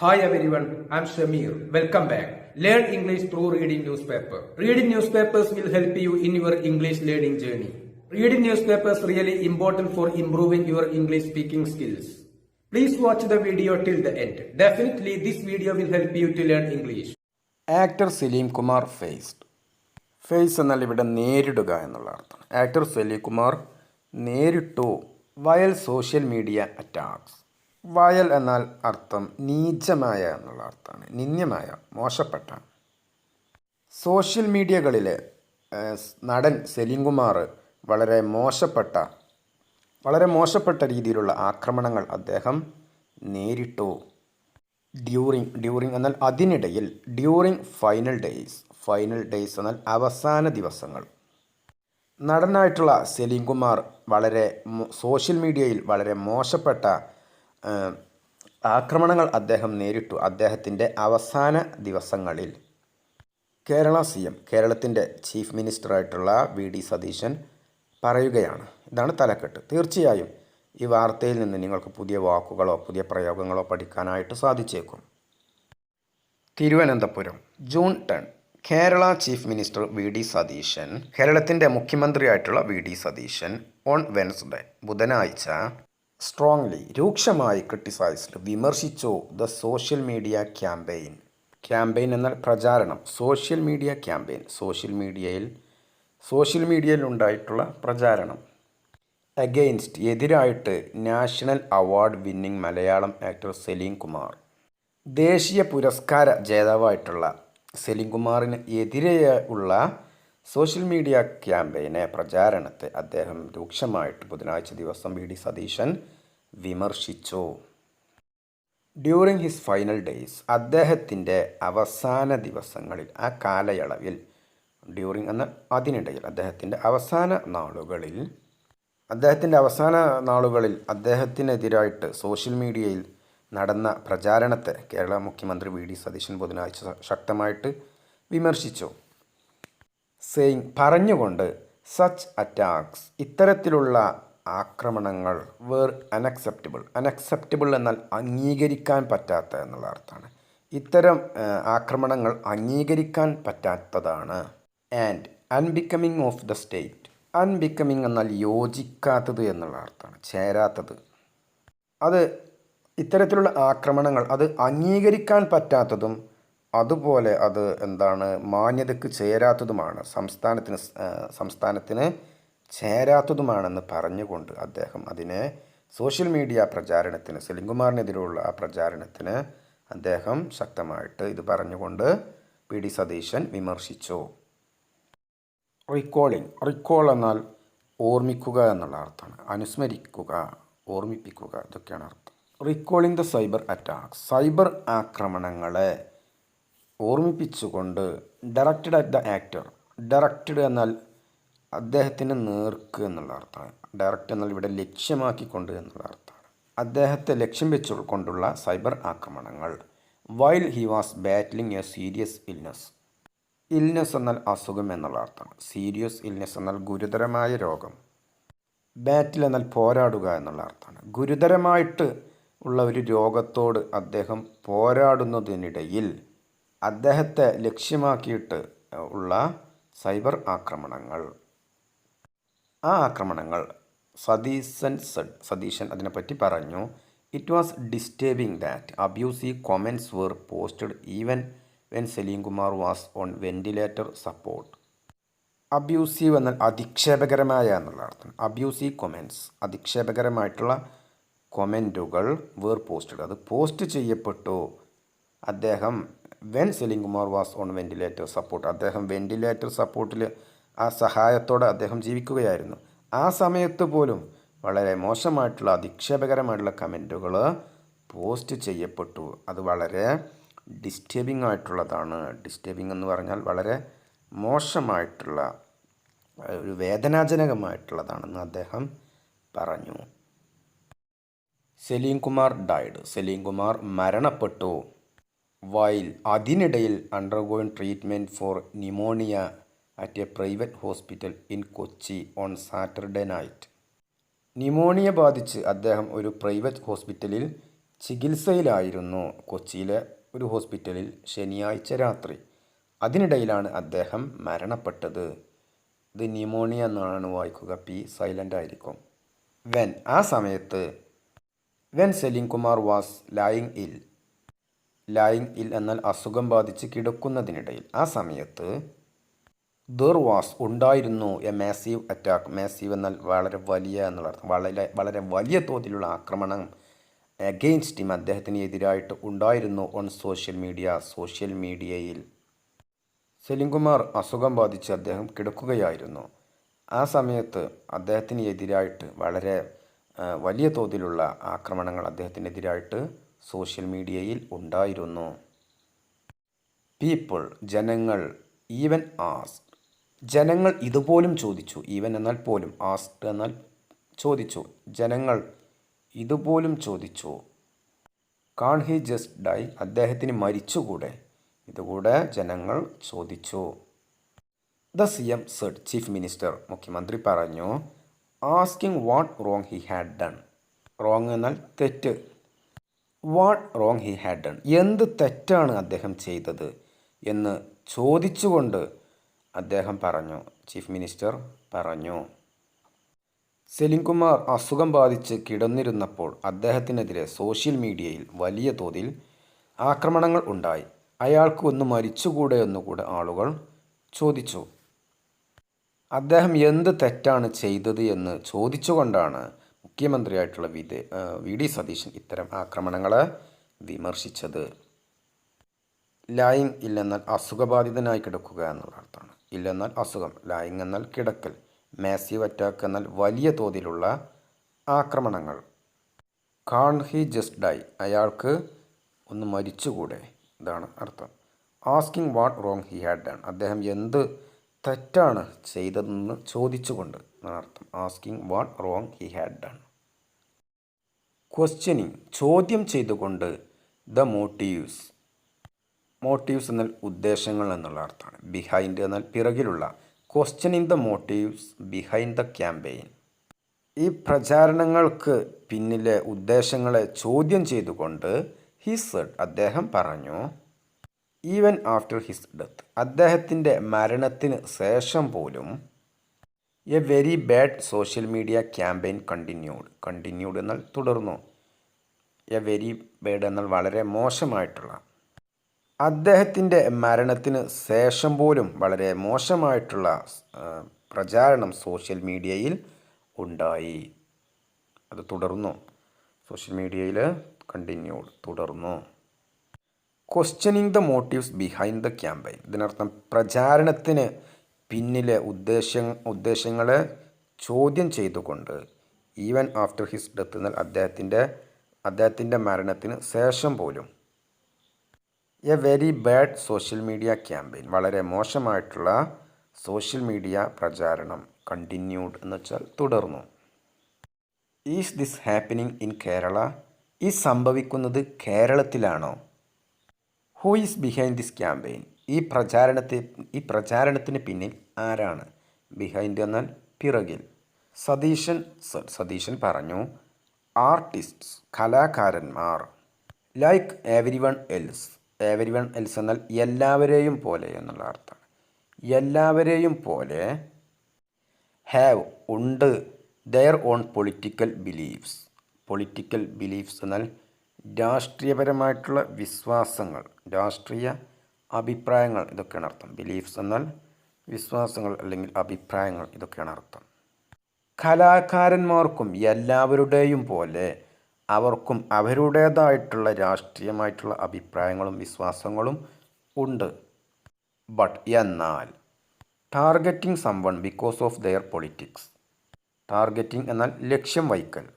Hi everyone, I'm Shamir. Welcome back. Learn English through reading newspaper. Reading newspapers will help you in your English learning journey. Reading newspapers really important for improving your English speaking skills. Please watch the video till the end. Definitely this video will help you to learn English. Actor Salim Kumar face എന്നാൽ ഇവിടെ നേരിടുക എന്നുള്ള അർത്ഥം. Actor Salim Kumar നേരിട്ടു വയൽ social media attacks. വയൽ എന്നാൽ അർത്ഥം നീചമായ എന്നുള്ള അർത്ഥമാണ്, നിന്ദ്യമായ, മോശപ്പെട്ട. സോഷ്യൽ മീഡിയകളിലെ നടൻ സലീം കുമാർ വളരെ മോശപ്പെട്ട രീതിയിലുള്ള ആക്രമണങ്ങൾ അദ്ദേഹം നേരിട്ടു. ഡ്യൂറിങ് എന്നാൽ അതിനിടയിൽ, ഡ്യൂറിങ് ഫൈനൽ ഡേയ്സ് എന്നാൽ അവസാന ദിവസങ്ങൾ. നടനായിട്ടുള്ള സലീം കുമാർ സോഷ്യൽ മീഡിയയിൽ വളരെ മോശപ്പെട്ട ആക്രമണങ്ങൾ അദ്ദേഹം നേരിട്ടു അദ്ദേഹത്തിൻ്റെ അവസാന ദിവസങ്ങളിൽ. കേരളത്തിൻ്റെ ചീഫ് മിനിസ്റ്ററായിട്ടുള്ള വി.ഡി. സതീശൻ പറയുകയാണ്. ഇതാണ് തലക്കെട്ട്. തീർച്ചയായും ഈ വാർത്തയിൽ നിന്ന് നിങ്ങൾക്ക് പുതിയ വാക്കുകളോ പുതിയ പ്രയോഗങ്ങളോ പഠിക്കാനായിട്ട് സാധിച്ചേക്കും. Thiruvananthapuram, June 10. Kerala chief minister VD. Satheesan, കേരളത്തിൻ്റെ മുഖ്യമന്ത്രിയായിട്ടുള്ള വി.ഡി. സതീശൻ ഓൺ വെൻസ്ഡേ, ബുധനാഴ്ച, രൂക്ഷമായി ക്രിട്ടിസൈസ്ഡ്, വിമർശിച്ചു the social media campaign. Campaign എന്നാൽ പ്രചാരണം. സോഷ്യൽ മീഡിയ ക്യാമ്പയിൻ, സോഷ്യൽ മീഡിയയിൽ ഉണ്ടായിട്ടുള്ള പ്രചാരണം. അഗെയിൻസ്റ്റ്, എതിരായിട്ട്, national award winning Malayalam actor Salim Kumar. ദേശീയ പുരസ്കാര ജേതാവായിട്ടുള്ള സലീം കുമാറിന് എതിരെ ഉള്ള സോഷ്യൽ മീഡിയ ക്യാമ്പയിനെ, പ്രചാരണത്തെ അദ്ദേഹം രൂക്ഷമായിട്ട് ബുധനാഴ്ച ദിവസം വി.ഡി. സതീശൻ വിമർശിച്ചു. ഡ്യൂറിങ് ഹിസ് ഫൈനൽ ഡേയ്സ്, അദ്ദേഹത്തിൻ്റെ അവസാന ദിവസങ്ങളിൽ, ആ കാലയളവിൽ. ഡ്യൂറിങ് എന്ന അതിനിടയിൽ, അദ്ദേഹത്തിൻ്റെ അവസാന നാളുകളിൽ അദ്ദേഹത്തിനെതിരായിട്ട് സോഷ്യൽ മീഡിയയിൽ നടന്ന പ്രചാരണത്തെ കേരള മുഖ്യമന്ത്രി വി.ഡി. സതീശൻ ബുധനാഴ്ച ശക്തമായിട്ട് വിമർശിച്ചു. പറഞ്ഞുകൊണ്ട്, സച്ച് അറ്റാക്സ്, ഇത്തരത്തിലുള്ള ആക്രമണങ്ങൾ വേർ അൺഅക്സെപ്റ്റബിൾ എന്നാൽ അംഗീകരിക്കാൻ പറ്റാത്ത എന്നുള്ള അർത്ഥമാണ്. ഇത്തരം ആക്രമണങ്ങൾ അംഗീകരിക്കാൻ പറ്റാത്തതാണ്. And unbecoming of the state. Unbecoming എന്നാൽ യോജിക്കാത്തത് എന്നുള്ള അർത്ഥമാണ്, ചേരാത്തത്. ഇത്തരത്തിലുള്ള ആക്രമണങ്ങൾ അത് അംഗീകരിക്കാൻ പറ്റാത്തതും അതുപോലെ അത് മാന്യതയ്ക്ക് ചേരാത്തതുമാണ്, സംസ്ഥാനത്തിന് ചേരാത്തതുമാണെന്ന് പറഞ്ഞുകൊണ്ട് അദ്ദേഹം അതിനെ സോഷ്യൽ മീഡിയ പ്രചാരണത്തിന്, സലീം കുമാറിനെതിരെയുള്ള ആ പ്രചാരണത്തിന് അദ്ദേഹം ശക്തമായിട്ട് ഇത് പറഞ്ഞുകൊണ്ട് വി.ഡി. സതീശൻ വിമർശിച്ചു. റിക്കോൾ എന്നാൽ ഓർമ്മിക്കുക എന്നുള്ള അർത്ഥമാണ്, അനുസ്മരിക്കുക, ഓർമ്മിപ്പിക്കുക, ഇതൊക്കെയാണ് അർത്ഥം. Recalling the cyber attacks, cyber ആക്രമണങ്ങളെ ഓർമ്മിപ്പിച്ചുകൊണ്ട്. Directed at the actor. Directed എന്നാൽ അദ്ദേഹത്തിന് നേർക്ക് എന്നുള്ള അർത്ഥമാണ്. ഡയറക്റ്റ് എന്നാൽ ഇവിടെ ലക്ഷ്യമാക്കിക്കൊണ്ട് എന്നുള്ള അർത്ഥമാണ്. അദ്ദേഹത്തെ ലക്ഷ്യം വെച്ചുകൊണ്ടുള്ള സൈബർ ആക്രമണങ്ങൾ. While he was battling A serious illness. Illness എന്നാൽ അസുഖം എന്നുള്ള അർത്ഥമാണ്. സീരിയസ് ഇൽനെസ് എന്നാൽ ഗുരുതരമായ രോഗം. ബാറ്റിൽ എന്നാൽ പോരാടുക എന്നുള്ള അർത്ഥമാണ്. ഗുരുതരമായിട്ട് ഉള്ള ഒരു രോഗത്തോട് അദ്ദേഹം പോരാടുന്നതിനിടയിൽ അദ്ദേഹത്തെ ലക്ഷ്യമാക്കിയിട്ട് ഉള്ള സൈബർ ആക്രമണങ്ങൾ. ആ ആക്രമണങ്ങൾ സതീശൻ അതിനെപ്പറ്റി പറഞ്ഞു. It was disturbing that abusive comments were posted even when Salim Kumar was on ventilator support. Abusive എന്നാൽ അധിക്ഷേപകരമായ എന്നുള്ള അർത്ഥം. അബ്യൂസീവ് കൊമെൻറ്റ്സ്, അധിക്ഷേപകരമായിട്ടുള്ള കൊമെൻറ്റുകൾ, വേർ പോസ്റ്റഡ്, അത് പോസ്റ്റ് ചെയ്യപ്പെട്ടു. അദ്ദേഹം when Salim Kumar was on ventilator support, അദ്ദേഹം വെന്റിലേറ്റർ സപ്പോർട്ടിൽ ആ സഹായത്തോടെ അദ്ദേഹം ജീവിക്കുകയായിരുന്നു. ആ സമയത്ത് പോലും വളരെ മോശമായിട്ടുള്ള, അധിക്ഷേപകരമായിട്ടുള്ള കമൻറ്റുകൾ പോസ്റ്റ് ചെയ്യപ്പെട്ടു. അത് വളരെ ഡിസ്റ്റർബിംഗ് ആയിട്ടുള്ളതാണ്. ഡിസ്റ്റർബിംഗ് എന്ന് പറഞ്ഞാൽ വളരെ മോശമായിട്ടുള്ള, ഒരു വേദനാജനകമായിട്ടുള്ളതാണെന്ന് അദ്ദേഹം പറഞ്ഞു. സലീം കുമാർ ഡൈഡ്, സലീം കുമാർ മരണപ്പെട്ടു. വൈൽ, അതിനിടയിൽ, undergoing treatment four pneumonia at A private hospital in Kochi on Saturday night. Pneumonia ബാധിച്ച് അദ്ദേഹം ഒരു പ്രൈവറ്റ് ഹോസ്പിറ്റലിൽ ചികിത്സയിലായിരുന്നു കൊച്ചിയിലെ ഒരു ഹോസ്പിറ്റലിൽ ശനിയാഴ്ച രാത്രി. അതിനിടയിലാണ് അദ്ദേഹം മരണപ്പെട്ടത്. ഇത് ന്യൂമോണിയ എന്നാണ് വായിക്കുക, പി സൈലൻ്റ് ആയിരിക്കും. ആ സമയത്ത് സെലിം കുമാർ വാസ് ലായിങ് ഇൽ എന്നാൽ അസുഖം ബാധിച്ച് കിടക്കുന്നതിനിടയിൽ, ആ സമയത്ത് ഉണ്ടായിരുന്നു എ മാസീവ് അറ്റാക്ക്. മാസീവ് എന്നാൽ വളരെ വലിയ എന്നുള്ള അർത്ഥം. വളരെ വലിയ തോതിലുള്ള ആക്രമണം അഗെയിൻസ്റ്റ് ഹിം, അദ്ദേഹത്തിന് എതിരായിട്ട് ഉണ്ടായിരുന്നു. ഓൺ സോഷ്യൽ മീഡിയയിൽ സെലിംകുമാർ അസുഖം ബാധിച്ച് അദ്ദേഹം കിടക്കുകയായിരുന്നു. ആ സമയത്ത് അദ്ദേഹത്തിന് എതിരായിട്ട് വളരെ വലിയ തോതിലുള്ള ആക്രമണങ്ങൾ അദ്ദേഹത്തിനെതിരായിട്ട് സോഷ്യൽ മീഡിയയിൽ ഉണ്ടായിരുന്നു. പീപ്പിൾ, ജനങ്ങൾ, ഈവൻ ആസ്ക്ഡ്, ജനങ്ങൾ ഇതുപോലും ചോദിച്ചു. ഈവൻ എന്നാൽ പോലും, ആസ്ക്ഡ് എന്നാൽ ചോദിച്ചു. ജനങ്ങൾ ഇതുപോലും ചോദിച്ചു. കാൺ ഹി ജസ്റ്റ് ഡൈ, അദ്ദേഹത്തിന് മരിച്ചുകൂടെ? ഇതുകൂടെ ജനങ്ങൾ ചോദിച്ചു. The CM said, chief minister, മുഖ്യമന്ത്രി പറഞ്ഞു, asking what wrong he had done. Wrong എന്നാൽ തെറ്റ്. What wrong he had done, എന്ത് തെറ്റാണ് അദ്ദേഹം ചെയ്തത് എന്ന് ചോദിച്ചുകൊണ്ട് അദ്ദേഹം പറഞ്ഞു, ചീഫ് മിനിസ്റ്റർ പറഞ്ഞു. സെലിംകുമാർ അസുഖം ബാധിച്ച് കിടന്നിരുന്നപ്പോൾ അദ്ദേഹത്തിനെതിരെ സോഷ്യൽ മീഡിയയിൽ വലിയ തോതിൽ ആക്രമണങ്ങൾ ഉണ്ടായി. അയാൾക്ക് ഒന്ന് മരിച്ചുകൂടെ എന്നുകൂടെ ആളുകൾ ചോദിച്ചു. അദ്ദേഹം എന്ത് തെറ്റാണ് ചെയ്തത് എന്ന് ചോദിച്ചുകൊണ്ടാണ് മുഖ്യമന്ത്രിയായിട്ടുള്ള VD സതീശൻ ഇത്തരം ആക്രമണങ്ങളെ വിമർശിച്ചത്. ലായിങ് ഇല്ലെന്നാൽ അസുഖബാധിതനായി കിടക്കുക എന്നുള്ള അർത്ഥമാണ്. ഇല്ലെന്നാൽ അസുഖം, ലായിങ് എന്നാൽ കിടക്കൽ, മാസീവ് അറ്റാക്ക് എന്നാൽ വലിയ തോതിലുള്ള ആക്രമണങ്ങൾ. കാൺ ഹി ജസ്റ്റ് ഡൈ, അയാൾക്ക് ഒന്ന് മരിച്ചുകൂടെ, ഇതാണ് അർത്ഥം. Asking what wrong he had done, അദ്ദേഹം എന്ത് തെറ്റാണ് ചെയ്തതെന്ന് ചോദിച്ചുകൊണ്ട് എന്നാണ് അർത്ഥം. Asking what wrong he had done. Questioning, ചോദ്യം ചെയ്തുകൊണ്ട്. ദ മോട്ടീവ്സ് എന്നാൽ ഉദ്ദേശങ്ങൾ എന്നുള്ള അർത്ഥമാണ്. ബിഹൈൻഡ് എന്നാൽ പിറകിലുള്ള. Questioning the motives behind the campaign, ഈ പ്രചാരണങ്ങൾക്ക് പിന്നിലെ ഉദ്ദേശങ്ങളെ ചോദ്യം ചെയ്തുകൊണ്ട്. ഹി സെഡ്, അദ്ദേഹം പറഞ്ഞു. ഈവൻ ആഫ്റ്റർ ഹിസ് ഡെത്ത്, അദ്ദേഹത്തിൻ്റെ മരണത്തിന് ശേഷം പോലും. A very bad social media campaign continued എന്നാൽ തുടർന്നു. എ വെരി ബാഡ് എന്നാൽ വളരെ മോശമായിട്ടുള്ള. അദ്ദേഹത്തിൻ്റെ മരണത്തിന് ശേഷം പോലും വളരെ മോശമായിട്ടുള്ള പ്രചാരണം സോഷ്യൽ മീഡിയയിൽ ഉണ്ടായി. അത് തുടർന്നു. സോഷ്യൽ മീഡിയയിൽ തുടർന്നു. Questioning the motives behind the campaign, ഇതിനർത്ഥം പ്രചാരണത്തിന് പിന്നിലെ ഉദ്ദേശങ്ങളെ ചോദ്യം ചെയ്തുകൊണ്ട്. ഈവൻ ആഫ്റ്റർ ഹിസ് ഡെത്ത് എന്നാൽ അദ്ദേഹത്തിൻ്റെ മരണത്തിന് ശേഷം പോലും. A very bad social media campaign, വളരെ മോശമായിട്ടുള്ള സോഷ്യൽ മീഡിയ പ്രചാരണം. കണ്ടിന്യൂഡ് എന്ന് വെച്ചാൽ തുടർന്നു. Is this happening in Kerala, ഈ സംഭവിക്കുന്നത് കേരളത്തിലാണോ? Who is behind this campaign, ഈ പ്രചാരണത്തിന് പിന്നിൽ ആരാണ്? ബിഹൈൻഡ് എന്നാൽ പിറകിൽ. സതീശൻ പറഞ്ഞു. ആർട്ടിസ്റ്റ്സ്, കലാകാരന്മാർ. ലൈക്ക് എവരിവൺ എൽസ് എന്നാൽ എല്ലാവരെയും പോലെ എന്നുള്ള അർത്ഥമാണ്. എല്ലാവരെയും പോലെ. ഹാവ് ഉണ്ട്. ദെയർ ഓൺ പൊളിറ്റിക്കൽ ബിലീഫ്സ് എന്നാൽ രാഷ്ട്രീയപരമായിട്ടുള്ള വിശ്വാസങ്ങൾ, രാഷ്ട്രീയ അഭിപ്രായങ്ങൾ, ഇതൊക്കെയാണ് അർത്ഥം. ബിലീഫ്സ് എന്നാൽ വിശ്വാസങ്ങൾ അല്ലെങ്കിൽ അഭിപ്രായങ്ങൾ, ഇതൊക്കെയാണ് അർത്ഥം. കലാകാരന്മാർക്കും എല്ലാവരുടെയും പോലെ അവർക്കും അവരുടേതായിട്ടുള്ള രാഷ്ട്രീയമായിട്ടുള്ള അഭിപ്രായങ്ങളും വിശ്വാസങ്ങളും ഉണ്ട്. ബട്ട് എന്നാൽ. Targeting someone because of their politics, targeting എന്നാൽ ലക്ഷ്യം വയ്ക്കൽ,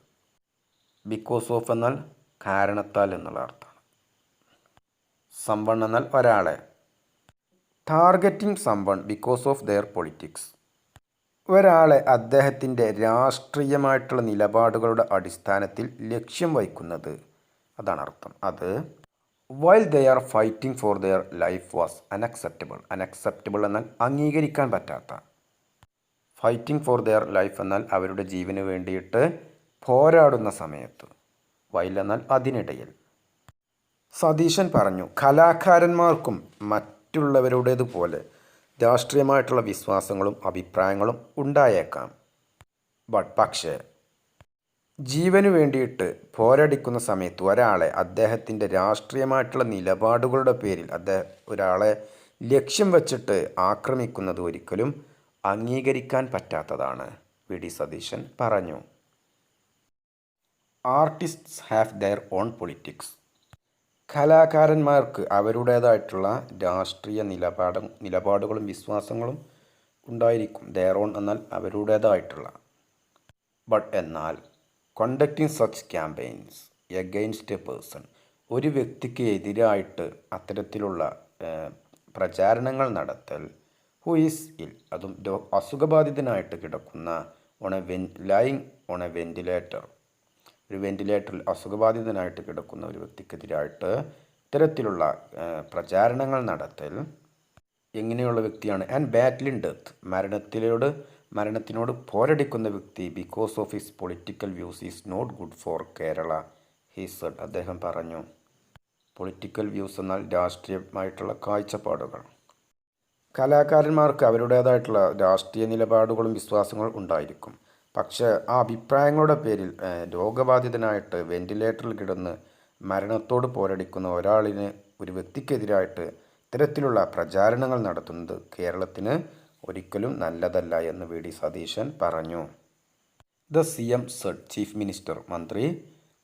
ബിക്കോസ് ഓഫ് എന്നാൽ കാരണത്താൽ എന്നുള്ള അർത്ഥമാണ്. സംവൺ എന്നാൽ ഒരാളെ. Targeting someone because of their politics, ഒരാളെ അദ്ദേഹത്തിൻ്റെ രാഷ്ട്രീയമായിട്ടുള്ള നിലപാടുകളുടെ അടിസ്ഥാനത്തിൽ ലക്ഷ്യം വയ്ക്കുന്നത്, അതാണ് അർത്ഥം. അത് while they are fighting for their life was unacceptable എന്നാൽ അംഗീകരിക്കാൻ പറ്റാത്ത. ഫൈറ്റിംഗ് ഫോർ ദെയർ ലൈഫ് എന്നാൽ അവരുടെ ജീവന് വേണ്ടിയിട്ട് പോരാടുന്ന സമയത്ത്. വൈൽ എന്നാൽ അതിനിടയിൽ. സതീശൻ പറഞ്ഞു, കലാകാരന്മാർക്കും മറ്റുള്ളവരുടേതുപോലെ രാഷ്ട്രീയമായിട്ടുള്ള വിശ്വാസങ്ങളും അഭിപ്രായങ്ങളും ഉണ്ടായേക്കാം. പക്ഷേ ജീവന് വേണ്ടിയിട്ട് പോരടിക്കുന്ന സമയത്ത് ഒരാളെ അദ്ദേഹത്തിൻ്റെ രാഷ്ട്രീയമായിട്ടുള്ള നിലപാടുകളുടെ പേരിൽ ഒരാളെ ലക്ഷ്യം വച്ചിട്ട് ആക്രമിക്കുന്നത് ഒരിക്കലും അംഗീകരിക്കാൻ പറ്റാത്തതാണ്. വി.ഡി. സതീശൻ പറഞ്ഞു. Artists have their own politics. കലാകാരന്മാർക്ക് അവരുടേതായിട്ടുള്ള രാഷ്ട്രീയ നിലപാടുകളും വിശ്വാസങ്ങളും ഉണ്ടായിരിക്കും. ദെയർ ഓൺ എന്നാൽ അവരുടേതായിട്ടുള്ള. എന്നാൽ conducting such campaigns against A person, ഒരു വ്യക്തിക്ക് എതിരായിട്ട് അത്തരത്തിലുള്ള പ്രചാരണങ്ങൾ നടത്തൽ, ഹു ഈസ് ഇൽ, അതും അസുഖബാധിതനായിട്ട് കിടക്കുന്ന ലൈങ് ഓൺ എ വെന്റിലേറ്റർ, ഒരു വെന്റിലേറ്ററിൽ അസുഖബാധിതനായിട്ട് കിടക്കുന്ന ഒരു വ്യക്തിക്കെതിരായിട്ട് ഇത്തരത്തിലുള്ള പ്രചാരണങ്ങൾ നടത്തൽ എങ്ങനെയുള്ള വ്യക്തിയാണ്? ആൻഡ് ബാറ്റിലിൻ ഡെത്ത്, മരണത്തിനോട് പോരടിക്കുന്ന വ്യക്തി because of his political views is not good for Kerala, he said, അദ്ദേഹം പറഞ്ഞു. പൊളിറ്റിക്കൽ വ്യൂസ് എന്നാൽ രാഷ്ട്രീയമായിട്ടുള്ള കാഴ്ചപ്പാടുകൾ. കലാകാരന്മാർക്ക് അവരുടേതായിട്ടുള്ള രാഷ്ട്രീയ നിലപാടുകളും വിശ്വാസങ്ങളും ഉണ്ടായിരിക്കും. പക്ഷേ ആ അഭിപ്രായങ്ങളുടെ പേരിൽ രോഗബാധിതനായിട്ട് വെന്റിലേറ്ററിൽ കിടന്ന് മരണത്തോട് പോരടിക്കുന്ന ഒരു വ്യക്തിക്കെതിരായിട്ട് ഇത്തരത്തിലുള്ള പ്രചാരണങ്ങൾ നടത്തുന്നത് കേരളത്തിന് ഒരിക്കലും നല്ലതല്ല എന്ന് വി.ഡി. സതീശൻ പറഞ്ഞു. The CM said, chief minister,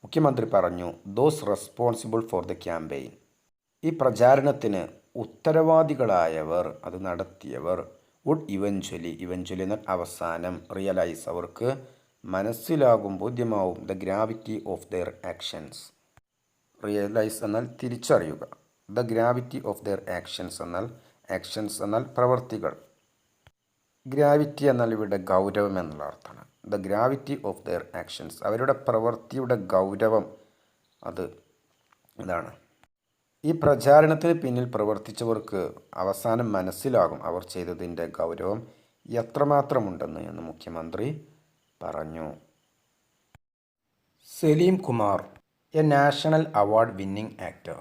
മുഖ്യമന്ത്രി പറഞ്ഞു, those responsible for the campaign, ഈ പ്രചാരണത്തിന് ഉത്തരവാദികളായവർ, അത് നടത്തിയവർ, വുഡ് ഇവഞ്ച്വലി എന്നാൽ അവസാനം, റിയലൈസ് അവർക്ക് മനസ്സിലാകും, ബോധ്യമാവും, the gravity of their actions, realise എന്നാൽ തിരിച്ചറിയുക, the gravity of their actions എന്നാൽ പ്രവർത്തികൾ, ഗ്രാവിറ്റി എന്നാൽ ഇവിടെ ഗൗരവം എന്നുള്ള അർത്ഥമാണ്. The gravity of their actions, അവരുടെ പ്രവൃത്തിയുടെ ഗൗരവം, അത് ഇതാണ്. ഈ പ്രചാരണത്തിന് പിന്നിൽ പ്രവർത്തിച്ചവർക്ക് അവസാനം മനസ്സിലാകും അവർ ചെയ്തതിൻ്റെ ഗൗരവം എത്രമാത്രമുണ്ടെന്ന് എന്ന് മുഖ്യമന്ത്രി പറഞ്ഞു. Salim Kumar, a national award winning actor,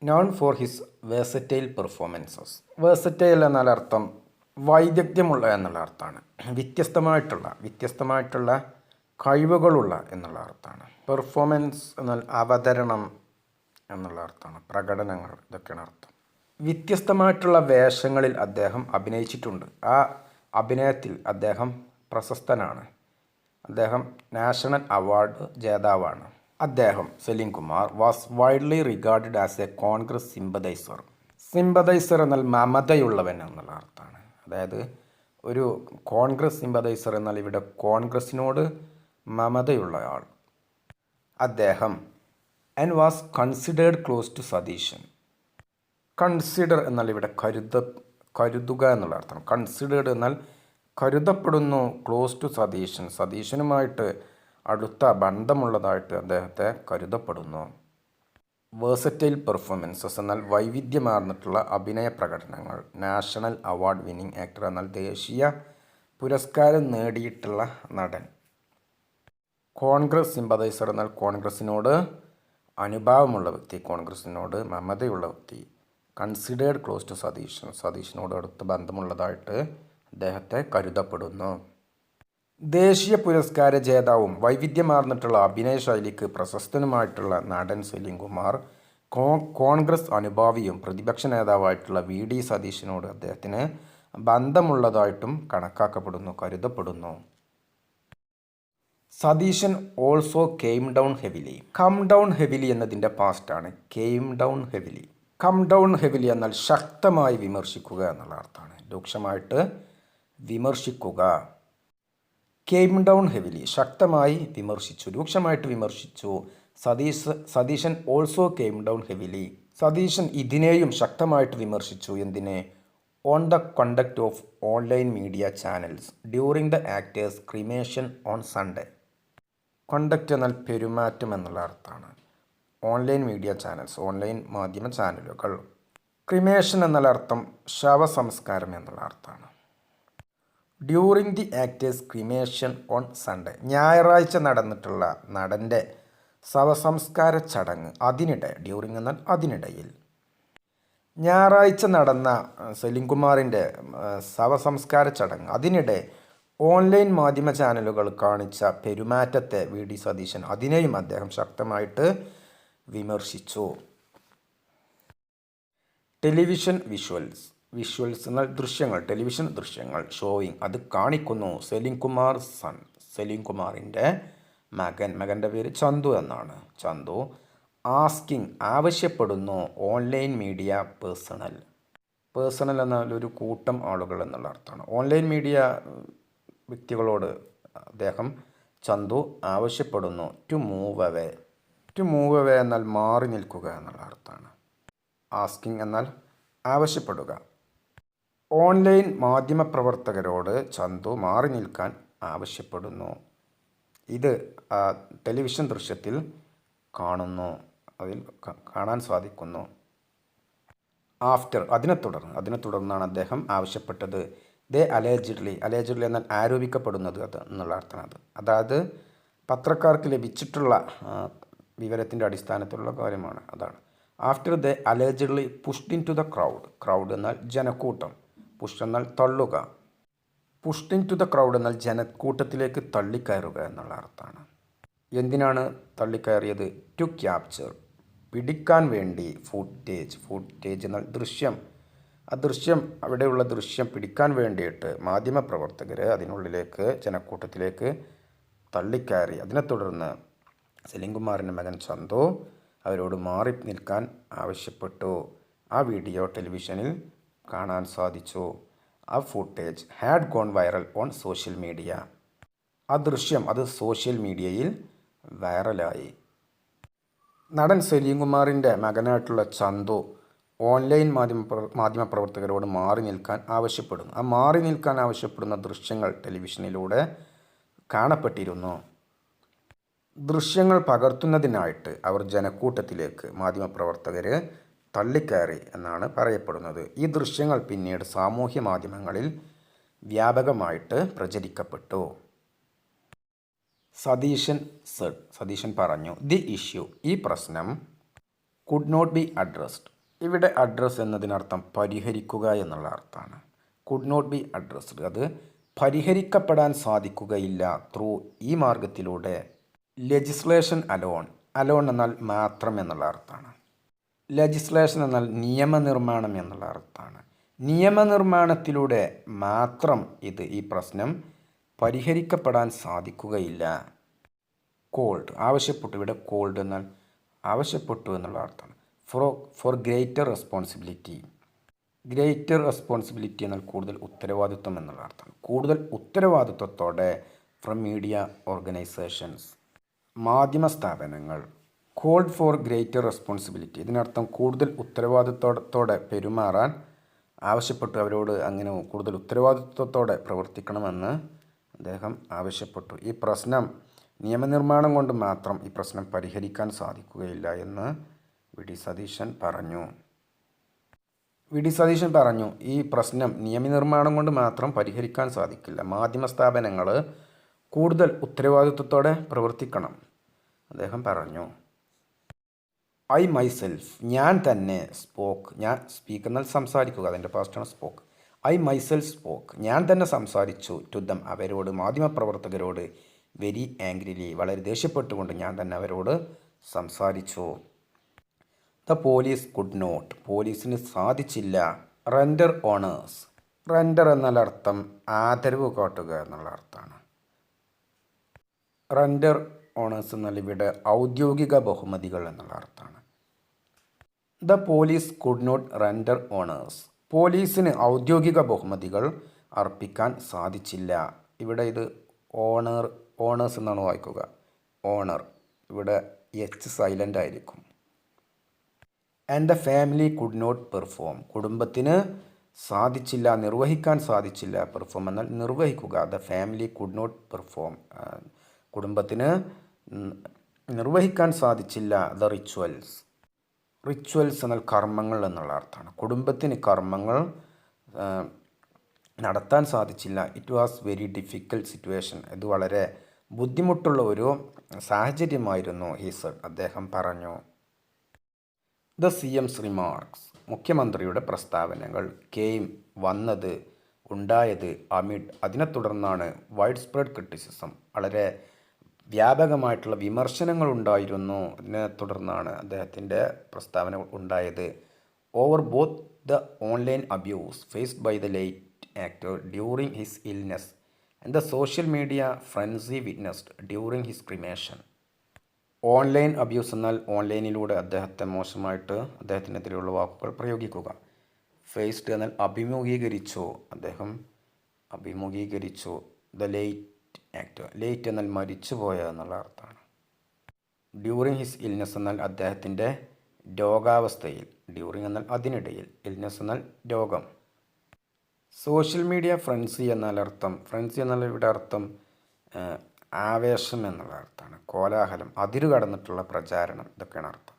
known for his versatile performances. Versatile എന്നാൽ അർത്ഥം വൈദഗ്ധ്യമുള്ള എന്നുള്ള അർത്ഥമാണ്. വ്യത്യസ്തമായിട്ടുള്ള കഴിവുകളുള്ള എന്നുള്ള അർത്ഥമാണ്. പെർഫോമൻസ് എന്നാൽ അവതരണം എന്നുള്ള അർത്ഥമാണ്. പ്രകടനങ്ങൾ, ഇതൊക്കെയാണ് അർത്ഥം. വ്യത്യസ്തമായിട്ടുള്ള വേഷങ്ങളിൽ അദ്ദേഹം അഭിനയിച്ചിട്ടുണ്ട്. ആ അഭിനയത്തിൽ അദ്ദേഹം പ്രശസ്തനാണ്. അദ്ദേഹം നാഷണൽ അവാർഡ് ജേതാവാണ്. അദ്ദേഹം, Salim Kumar, was widely regarded as a Congress sympathiser. Sympathiser എന്നാൽ മമതയുള്ളവൻ എന്നുള്ള അർത്ഥമാണ്. അതായത് ഒരു കോൺഗ്രസ് സിമ്പതൈസർ എന്നാൽ ഇവിടെ കോൺഗ്രസിനോട് മമതയുള്ള ആൾ. അദ്ദേഹം and was considered close to Satheesan. Consider എന്നാൽ ഇവിടെ കരുതുക എന്നുള്ള അർത്ഥം. കൺസിഡേർഡ് എന്നാൽ കരുതപ്പെടുന്നു, ക്ലോസ് ടു സതീശനുമായിട്ട് അടുത്ത ബന്ധമുള്ളതായിട്ട് അദ്ദേഹത്തെ കരുതപ്പെടുന്നു. വേഴ്സറ്റൈൽ പെർഫോമൻസസ് എന്നാൽ വൈവിധ്യമാർന്നിട്ടുള്ള അഭിനയ പ്രകടനങ്ങൾ. നാഷണൽ അവാർഡ് വിന്നിംഗ് ആക്ടർ എന്നാൽ ദേശീയ പുരസ്കാരം നേടിയിട്ടുള്ള നടൻ. കോൺഗ്രസ് സിമ്പതൈസർ എന്നാൽ കോൺഗ്രസിനോട് അനുഭാവമുള്ള വ്യക്തി, കോൺഗ്രസിനോട് മമതയുള്ള വ്യക്തി. കൺസിഡേർഡ് ക്ലോസ് ടു സതീശനോട് അടുത്ത ബന്ധമുള്ളതായിട്ട് അദ്ദേഹത്തെ കരുതപ്പെടുന്നു. ദേശീയ പുരസ്കാര ജേതാവും വൈവിധ്യമാർന്നിട്ടുള്ള അഭിനയ ശൈലിക്ക് പ്രശസ്തനുമായിട്ടുള്ള നടൻ സലീം കുമാർ കോൺഗ്രസ് അനുഭാവിയും പ്രതിപക്ഷ നേതാവായിട്ടുള്ള വി.ഡി. സതീശനോട് അദ്ദേഹത്തിന് ബന്ധമുള്ളതായിട്ടും കരുതപ്പെടുന്നു. Satheesan also came down heavily. Come down heavily എന്നതിൻ്റെ പാസ്റ്റാണ് came down heavily. Come down heavily എന്നാൽ ശക്തമായി വിമർശിക്കുക എന്നുള്ള അർത്ഥമാണ്. രൂക്ഷമായിട്ട് വിമർശിക്കുക. കെയിം ഡൗൺ ഹെവിലി ശക്തമായി വിമർശിച്ചു, രൂക്ഷമായിട്ട് വിമർശിച്ചു. Satheesan also came down heavily. Satheesan ഇതിനെയും ശക്തമായിട്ട് വിമർശിച്ചു. എന്തിനെ? On the conduct of online media channels during the actor's cremation on Sunday. Conduct എന്നാൽ പെരുമാറ്റം എന്നുള്ള അർത്ഥമാണ്. ഓൺലൈൻ മീഡിയ ചാനൽസ്, ഓൺലൈൻ മാധ്യമ ചാനലുകൾ. ക്രിമേഷൻ എന്നുള്ള അർത്ഥം ശവസംസ്കാരം എന്നുള്ള അർത്ഥമാണ്. During the actors cremation on Sunday, ഞായറാഴ്ച നടന്നിട്ടുള്ള നടൻ്റെ ശവസംസ്കാര ചടങ്ങ് അതിനിടെ, ഡ്യൂറിങ് എന്നാൽ അതിനിടയിൽ. ഞായറാഴ്ച നടന്ന സലീംകുമാറിൻ്റെ ശവസംസ്കാര ചടങ്ങ് അതിനിടെ ഓൺലൈൻ മാധ്യമ ചാനലുകൾ കാണിച്ച പെരുമാറ്റത്തെ വി ഡി സതീശൻ അതിനെയും അദ്ദേഹം ശക്തമായിട്ട് വിമർശിച്ചു. ടെലിവിഷൻ വിഷ്വൽസ്, വിഷ്വൽസ് എന്നാൽ ദൃശ്യങ്ങൾ, ടെലിവിഷൻ ദൃശ്യങ്ങൾ, ഷോയിങ് അത് കാണിക്കുന്നു. സലീംകുമാറിൻ്റെ മകൻ്റെ പേര് ചന്തു എന്നാണ്. ചന്തു ആസ്കിങ് ആവശ്യപ്പെടുന്നു ഓൺലൈൻ മീഡിയ പേഴ്സണൽ എന്നാൽ ഒരു കൂട്ടം ആളുകൾ എന്നുള്ള അർത്ഥമാണ്. ഓൺലൈൻ മീഡിയ വ്യക്തികളോട് അദ്ദേഹം ചന്തു ആവശ്യപ്പെടുന്നു ടു മൂവ് അവേ എന്നാൽ മാറി നിൽക്കുക എന്നുള്ള അർത്ഥമാണ്. ആസ്കിങ് എന്നാൽ ആവശ്യപ്പെടുക. ഓൺലൈൻ മാധ്യമപ്രവർത്തകരോട് ചന്തു മാറി നിൽക്കാൻ ആവശ്യപ്പെടുന്നു. ഇത് ടെലിവിഷൻ ദൃശ്യത്തിൽ കാണുന്നു, അതിൽ കാണാൻ സാധിക്കുന്നു. ആഫ്റ്റർ അതിനെ തുടർന്നാണ് അദ്ദേഹം ആവശ്യപ്പെട്ടത്. ദേ അലേജിഡ്ലി എന്നാൽ ആരോപിക്കപ്പെടുന്നത് എന്നുള്ള അർത്ഥമാണ്. അതായത് പത്രക്കാർക്ക് ലഭിച്ചിട്ടുള്ള വിവരത്തിൻ്റെ അടിസ്ഥാനത്തിലുള്ള കാര്യമാണ്. അതാണ്. After they allegedly pushed into the crowd എന്നാൽ ജനക്കൂട്ടം, പുഷ് എന്നാൽ തള്ളുക, pushed into the crowd എന്നാൽ ജനക്കൂട്ടത്തിലേക്ക് തള്ളിക്കയറുക എന്നുള്ള അർത്ഥമാണ്. എന്തിനാണ് തള്ളിക്കയറിയത്? ടു ക്യാപ്ചർ പിടിക്കാൻ വേണ്ടി, ഫുട്ടേജ് എന്നാൽ ദൃശ്യം, അവിടെയുള്ള ദൃശ്യം പിടിക്കാൻ വേണ്ടിയിട്ട് മാധ്യമപ്രവർത്തകർ അതിനുള്ളിലേക്ക് ജനക്കൂട്ടത്തിലേക്ക് തള്ളിക്കയറി. അതിനെ തുടർന്ന് സലീംകുമാറിൻ്റെ മകൻ ചന്തു അവരോട് മാറി നിൽക്കാൻ ആവശ്യപ്പെട്ടു. ആ വീഡിയോ ടെലിവിഷനിൽ കാണാൻ സാധിച്ചു. ആ footage had gone viral on social media. ആ ദൃശ്യം അത് സോഷ്യൽ മീഡിയയിൽ വൈറലായി. നടൻ സലീംകുമാറിൻ്റെ മകനായിട്ടുള്ള ചന്തു ഓൺലൈൻ മാധ്യമപ്രവർത്തകരോട് മാറി നിൽക്കാൻ ആവശ്യപ്പെടുന്നു. ആ മാറി നിൽക്കാൻ ആവശ്യപ്പെടുന്ന ദൃശ്യങ്ങൾ ടെലിവിഷനിലൂടെ കാണപ്പെട്ടിരുന്നു. ദൃശ്യങ്ങൾ പകർത്തുന്നതിനായിട്ട് അവർ ജനക്കൂട്ടത്തിലേക്ക് മാധ്യമപ്രവർത്തകർ തള്ളിക്കയറി എന്നാണ് പറയപ്പെടുന്നത്. ഈ ദൃശ്യങ്ങൾ പിന്നീട് സാമൂഹ്യ മാധ്യമങ്ങളിൽ വ്യാപകമായിട്ട് പ്രചരിക്കപ്പെട്ടു. സതീശൻ പറഞ്ഞു, ദി ഇഷ്യൂ ഈ പ്രശ്നം കുഡ് നോട്ട് ബി അഡ്രസ്ഡ്. ഇവിടെ അഡ്രസ് എന്നതിനർത്ഥം പരിഹരിക്കുക എന്നുള്ള അർത്ഥമാണ്. കുഡ് നോട്ട് ബി അഡ്രസ്ഡ് അത് പരിഹരിക്കപ്പെടാൻ സാധിക്കുകയില്ല ത്രൂ ഈ മാർഗത്തിലൂടെ. ലെജിസ്ലേഷൻ അലോൺ എന്നാൽ മാത്രം എന്നുള്ള അർത്ഥമാണ്. ലെജിസ്ലേഷൻ എന്നാൽ നിയമനിർമ്മാണം എന്നുള്ള അർത്ഥമാണ്. നിയമനിർമ്മാണത്തിലൂടെ മാത്രം ഈ പ്രശ്നം പരിഹരിക്കപ്പെടാൻ സാധിക്കുകയില്ല. കോൾഡ് ആവശ്യപ്പെട്ടു, ഇവിടെ കോൾഡ് എന്നാൽ ആവശ്യപ്പെട്ടു എന്നുള്ള അർത്ഥമാണ്. ഫോർ ഗ്രേറ്റർ റെസ്പോൺസിബിലിറ്റി എന്നാൽ കൂടുതൽ ഉത്തരവാദിത്വം എന്നുള്ള അർത്ഥമാണ്. കൂടുതൽ ഉത്തരവാദിത്വത്തോടെ ഫ്രം മീഡിയ ഓർഗനൈസേഷൻസ് മാധ്യമ സ്ഥാപനങ്ങൾ. കോൾഡ് ഫോർ ഗ്രേറ്റർ റെസ്പോൺസിബിലിറ്റി ഇതിനർത്ഥം കൂടുതൽ ഉത്തരവാദിത്വത്തോടെ പെരുമാറാൻ ആവശ്യപ്പെട്ടു. അവരോട് അങ്ങനെ കൂടുതൽ ഉത്തരവാദിത്വത്തോടെ പ്രവർത്തിക്കണമെന്ന് അദ്ദേഹം ആവശ്യപ്പെട്ടു. ഈ പ്രശ്നം നിയമനിർമ്മാണം കൊണ്ട് മാത്രം ഈ പ്രശ്നം പരിഹരിക്കാൻ സാധിക്കുകയില്ല എന്ന് വി ഡി സതീശൻ പറഞ്ഞു. ഈ പ്രശ്നം നിയമനിർമ്മാണം കൊണ്ട് മാത്രം പരിഹരിക്കാൻ സാധിക്കില്ല. മാധ്യമ സ്ഥാപനങ്ങൾ കൂടുതൽ ഉത്തരവാദിത്വത്തോടെ പ്രവർത്തിക്കണം അദ്ദേഹം പറഞ്ഞു. ഐ മൈസെൽഫ് ഞാൻ തന്നെ സ്പീക്ക് എന്നാൽ സംസാരിക്കുക, അതിൻ്റെ പാസ്റ്റാണ് സ്പോക്ക്. ഐ മൈസെൽഫ് സ്പോക്ക് ഞാൻ തന്നെ സംസാരിച്ചു ടു ദം അവരോട്, മാധ്യമപ്രവർത്തകരോട്, വെരി ആംഗ്രിലി വളരെ ദേഷ്യപ്പെട്ടുകൊണ്ട് ഞാൻ തന്നെ അവരോട് സംസാരിച്ചു. ദ പോലീസ് കുഡ് നോട്ട് പോലീസിന് സാധിച്ചില്ല. റെൻഡർ ഓണേഴ്സ് റെൻഡർ എന്നാൽ അർത്ഥം ആദരവ് കാട്ടുക എന്നുള്ള അർത്ഥമാണ്. റെൻഡർ ഓണേഴ്സ് എന്നാൽ ഇവിടെ ഔദ്യോഗിക ബഹുമതികൾ എന്നുള്ള അർത്ഥമാണ്. The police could not render honours പോലീസിന് ഔദ്യോഗിക ബഹുമതികൾ അർപ്പിക്കാൻ സാധിച്ചില്ല. ഇവിടെ ഇത് ഓണേഴ്സ് എന്നാണ് വായിക്കുക. ഓണർ ഇവിടെ എച്ച് സൈലൻ്റ് ആയിരിക്കും. And the family could not perform കുടുംബത്തിന് സാധിച്ചില്ല, നിർവഹിക്കാൻ സാധിച്ചില്ല. പെർഫോം എന്നാൽ നിർവഹിക്കുക. The family could not perform കുടുംബത്തിന് നിർവഹിക്കാൻ സാധിച്ചില്ല. ദ റിച്വൽസ് എന്നാൽ കർമ്മങ്ങൾ എന്നുള്ള അർത്ഥമാണ്. കുടുംബത്തിന് കർമ്മങ്ങൾ നടത്താൻ സാധിച്ചില്ല. It was very difficult situation ഇത് വളരെ ബുദ്ധിമുട്ടുള്ള ഒരു സാഹചര്യമായിരുന്നു he said. അദ്ദേഹം പറഞ്ഞു. The CM's remarks. മുഖ്യമന്ത്രിയുടെ പ്രസ്താവനകൾ. കെയിം വന്നത്, ഉണ്ടായത്, അമിഡ് അതിനെ തുടർന്നാണ്, വൈഡ് സ്പ്രെഡ് ക്രിറ്റിസിസം വളരെ വ്യാപകമായിട്ടുള്ള വിമർശനങ്ങൾ ഉണ്ടായിരുന്നു, അതിനെ തുടർന്നാണ് അദ്ദേഹത്തിൻ്റെ പ്രസ്താവന ഉണ്ടായത്. Over both the online abuse faced by the late actor during his illness and the social media frenzy witnessed during his cremation. Online abuse എന്നാൽ ഓൺലൈനിലൂടെ അദ്ദേഹത്തെ മോശമായിട്ട് അദ്ദേഹത്തിനെതിരെയുള്ള വാക്കുകൾ പ്രയോഗിക്കുക. ഫേസ്ഡ് എന്നാൽ അഭിമുഖീകരിച്ചു, അദ്ദേഹം അഭിമുഖീകരിച്ചു. ദ ലേറ്റ് ആക്ടർ, ലേറ്റ് എന്നാൽ മരിച്ചുപോയ എന്നുള്ള അർത്ഥമാണ്. ഡ്യൂറിങ് ഹിസ് ഇൽനെസ് എന്നാൽ അദ്ദേഹത്തിൻ്റെ രോഗാവസ്ഥയിൽ, ഡ്യൂറിങ് എന്നാൽ അതിനിടയിൽ, ഇൽനെസ് എന്നാൽ രോഗം. സോഷ്യൽ മീഡിയ ഫ്രൻസി എന്നാൽ അർത്ഥം, ഫ്രൻസി എന്നാൽ ഇവിടെ അർത്ഥം ആവേശം എന്നുള്ള അർത്ഥമാണ്. കോലാഹലം, അതിരു കടന്നിട്ടുള്ള പ്രചാരണം, ഇതൊക്കെയാണ് അർത്ഥം.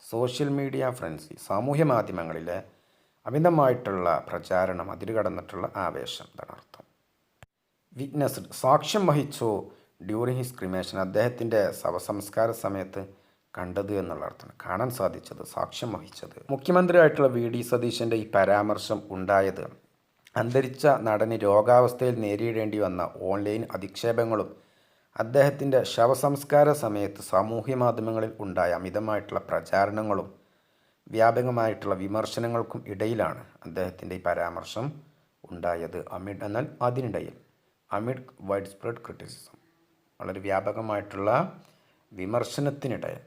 സോഷ്യൽ മീഡിയ ഫ്രൻസി, സാമൂഹ്യ മാധ്യമങ്ങളിലെ അമിതമായിട്ടുള്ള പ്രചാരണം, അതിരു കടന്നിട്ടുള്ള ആവേശം, ഇതാണ് അർത്ഥം. വിറ്റ്നസ്ഡ്, സാക്ഷ്യം വഹിച്ചു. ഡ്യൂറിങ് ഹിസ് ക്രിമേഷൻ, അദ്ദേഹത്തിൻ്റെ ശവസംസ്കാര സമയത്ത് കണ്ടത് എന്നുള്ള അർത്ഥമാണ്. കാണാൻ സാധിച്ചത്, സാക്ഷ്യം വഹിച്ചത്. മുഖ്യമന്ത്രിയായിട്ടുള്ള VD സതീശൻ്റെ ഈ പരാമർശം ഉണ്ടായത് അന്തരിച്ച നടന് രോഗാവസ്ഥയിൽ നേരിടേണ്ടി വന്ന ഓൺലൈൻ അധിക്ഷേപങ്ങളും അദ്ദേഹത്തിൻ്റെ ശവസംസ്കാര സമയത്ത് സാമൂഹ്യ മാധ്യമങ്ങളിൽ ഉണ്ടായ അമിതമായിട്ടുള്ള പ്രചാരണങ്ങളും വ്യാപകമായിട്ടുള്ള വിമർശനങ്ങൾക്കും ഇടയിലാണ് അദ്ദേഹത്തിൻ്റെ ഈ പരാമർശം ഉണ്ടായത്. അമിഡ് എന്നാൽ അതിനിടയിൽ, അമിഡ് വൈഡ് സ്പ്രെഡ് ക്രിറ്റിസിസം, വളരെ വ്യാപകമായിട്ടുള്ള വിമർശനത്തിനിടയിൽ.